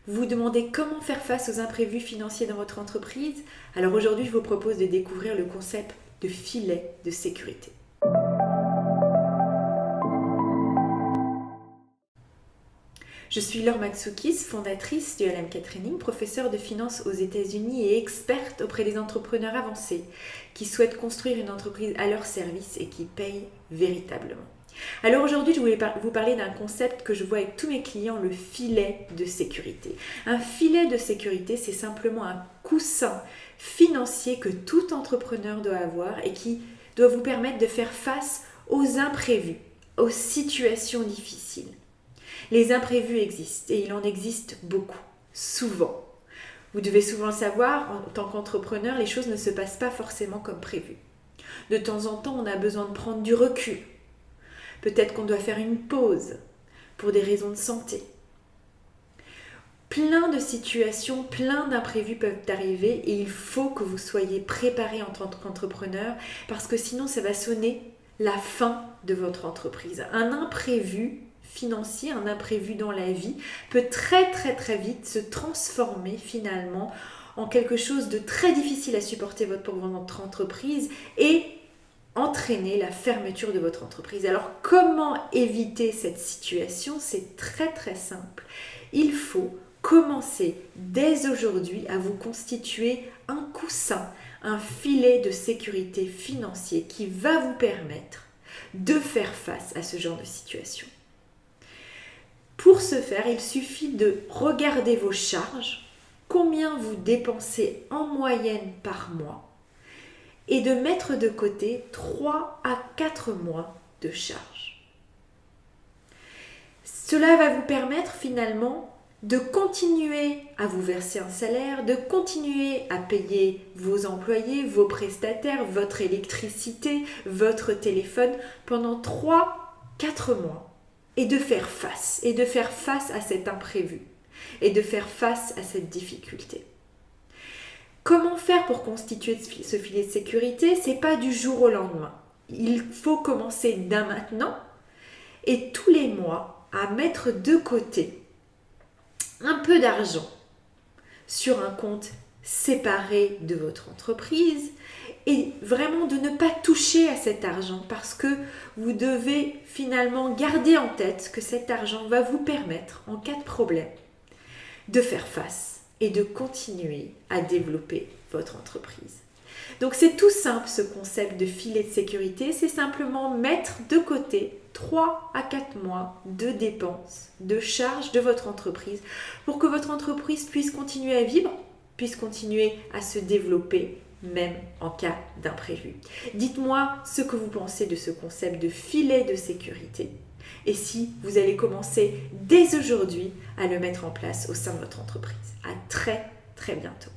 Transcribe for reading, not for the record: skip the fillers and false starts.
Vous vous demandez comment faire face aux imprévus financiers dans votre entreprise? Alors aujourd'hui, je vous propose de découvrir le concept de filet de sécurité. Je suis Laure Matsoukis, fondatrice du LMK Training, professeure de finance aux États-Unis et experte auprès des entrepreneurs avancés qui souhaitent construire une entreprise à leur service et qui payent véritablement. Alors aujourd'hui, je voulais vous parler d'un concept que je vois avec tous mes clients, le filet de sécurité. Un filet de sécurité, c'est simplement un coussin financier que tout entrepreneur doit avoir et qui doit vous permettre de faire face aux imprévus, aux situations difficiles. Les imprévus existent et il en existe beaucoup, souvent. Vous devez souvent le savoir, en tant qu'entrepreneur, les choses ne se passent pas forcément comme prévu. De temps en temps, on a besoin de prendre du recul. Peut-être qu'on doit faire une pause pour des raisons de santé. Plein de situations, plein d'imprévus peuvent arriver et il faut que vous soyez préparé en tant qu'entrepreneur parce que sinon ça va sonner la fin de votre entreprise. Un imprévu financier, un imprévu dans la vie peut très vite se transformer finalement en quelque chose de très difficile à supporter pour votre entreprise et entraîner la fermeture de votre entreprise. Alors comment éviter cette situation? C'est très simple. Il faut commencer dès aujourd'hui à vous constituer un coussin, un filet de sécurité financier qui va vous permettre de faire face à ce genre de situation. Pour ce faire, il suffit de regarder vos charges, combien vous dépensez en moyenne par mois, et de mettre de côté 3 à 4 mois de charges. Cela va vous permettre finalement de continuer à vous verser un salaire, de continuer à payer vos employés, vos prestataires, votre électricité, votre téléphone pendant 3-4 mois et de faire face à cet imprévu et de faire face à cette difficulté. Comment faire pour constituer ce filet de sécurité? C'est pas du jour au lendemain. Il faut commencer dès maintenant et tous les mois à mettre de côté un peu d'argent sur un compte séparé de votre entreprise et vraiment de ne pas toucher à cet argent parce que vous devez finalement garder en tête que cet argent va vous permettre, en cas de problème, de faire face et de continuer à développer votre entreprise. Donc c'est tout simple ce concept de filet de sécurité, c'est simplement mettre de côté 3 à 4 mois de dépenses, de charges de votre entreprise pour que votre entreprise puisse continuer à vivre, puisse continuer à se développer même en cas d'imprévu. Dites-moi ce que vous pensez de ce concept de filet de sécurité et si vous allez commencer dès aujourd'hui à le mettre en place au sein de votre entreprise. À très bientôt.